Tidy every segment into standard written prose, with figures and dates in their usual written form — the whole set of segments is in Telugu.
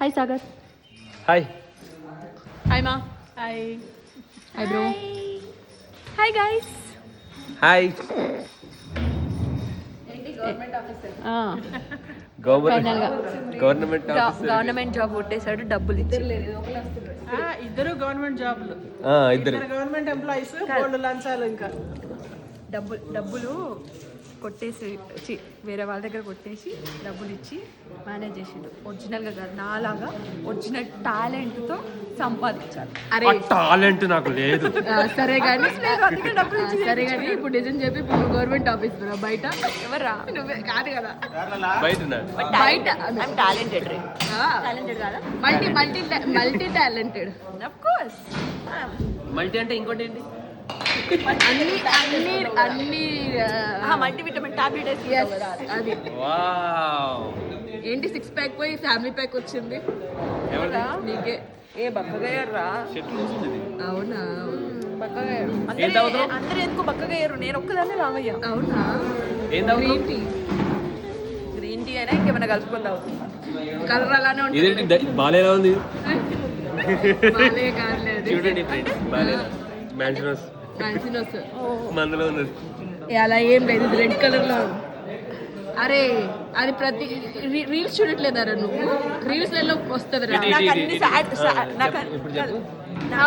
హాయ్ సాగర్. హాయ్. హాయ్ మా. Hi. Hi bro. Hi guys. Hi. Government job కొట్టేశాడు, డబ్బులు ఇద్దరు గవర్నమెంట్ జాబ్లు, ఇద్దరు గవర్నమెంట్ ఎంప్లాయీస్, గోల్డ్ లంచాలు, ఇంకా డబ్బులు కొట్టేసి వేరే వాళ్ళ దగ్గర కొట్టేసి డబ్బులు ఇచ్చి మేనేజ్ చేసిండు. ఒరిజినల్గా కాదు, నాలాగా ఒరిజినల్ టాలెంట్తో సంపాదించాలి. అరే టాలెంట్ నాకు లేదు. సరే కానీ సరే కానీ ఇప్పుడు నిజం చెప్పి ఇప్పుడు గవర్నమెంట్ ఆఫీస్ బయట ఎవరా నువ్వే కాదు కదా, బయట టాలెంటెడ్ కాదా, multi talented of course. Multi అంటే ఇంకోటి ఏంటి? అన్ని మల్టీవిటమిన్ టాబ్లెట్ అది. ఏంటి 6 ప్యాక్ పోయి ఫ్యామిలీ ప్యాక్ వచ్చింది నీకే. ఏ బక్కగయ్యారా? అవునా, బక్కగయ్యారు అందరూ. ఎందుకు బక్కగయ్యారు? నేను ఒక్కదాన్ని రావయ్యా. అవునా, గ్రీన్ టీ అయినా ఇంకేమైనా కలుపుకొని తాగుతున్నా. కలర్ అలానే ఉంటుంది. బాలేలా ఉంది చూడండి మందులో ఉన్నది. అలా ఏం లేదు, ఇది రెడ్ కలర్ లో. అరే అది ప్రతి రీల్స్ చూడట్లేదారా నువ్వు? రీల్స్ లో వస్తుంది.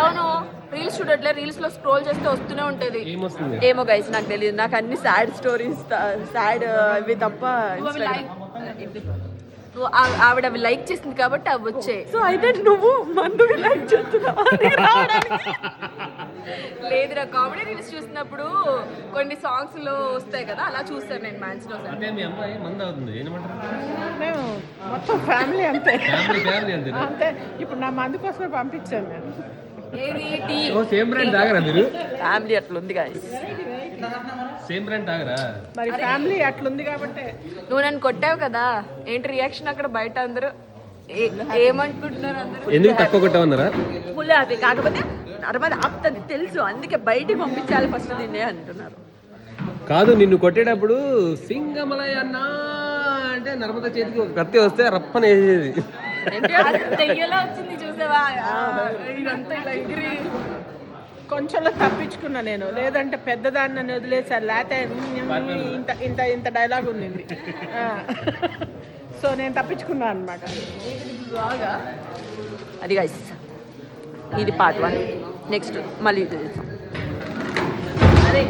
అవును, రీల్స్ చూడట్లే, రీల్స్ లో స్క్రోల్ చేస్తే వస్తూనే ఉంటది. ఏమో గైస్ నాకు తెలియదు, నాకు అన్ని సాడ్ స్టోరీస్, సాడ్ ఇవి తప్ప. ఆవిడ అవి లైక్ చేసింది కాబట్టి అవి వచ్చాయి. సో అయితే నువ్వు మందు లైక్ చేస్తున్నావా? లేదురా, కామెడీ రీల్స్ చూసినప్పుడు కొన్ని సాంగ్స్ లో వస్తాయి కదా, అలా చూస్తాను నేను మ్యాన్స్ లో. మేము మొత్తం ఫ్యామిలీ అంతే అంతే. ఇప్పుడు నా మందు కోసమే పంపించాను నేను. ఫ్యామిలీ అట్లుంది గాయ్స్, సేమ్ బ్రాండ్ తాగరా? మరి ఫ్యామిలీ అట్లుంది కాబట్టి. నువ్వు నన్ను కొట్టావు కదా, ఏంటి రియాక్షన్ అక్కడ బయట? అందరూ ఏమనుకుంటున్నారు? అందరూ ఎందుకు తక్కువ కొట్టావన్నారా? పులి అది కాకపోతే నర్మద ఆపుతుంది తెలుసు, అందుకే బయటికి పంపించాలి ఫస్ట్ నిన్నే అంటున్నారు. కాదు, నిన్ను కొట్టేటప్పుడు సింగమలయ అన్నా అంటే నర్మద చేతికి ఒక కత్తి వస్తే రప్పన వేసేది. తెయ్యలా వచ్చింది చూసావా? ఇదంతా ఇలా ఎగిరి కొంచెంలో తప్పించుకున్నా నేను, లేదంటే పెద్దదాన్ని వదిలేసారు. లేకపోతే ఇంత ఇంత ఇంత డైలాగ్ ఉంది. సో నేను తప్పించుకున్నా అనమాట. అది గైస్, ఇది పార్ట్ 1. నెక్స్ట్ మళ్ళీ అరే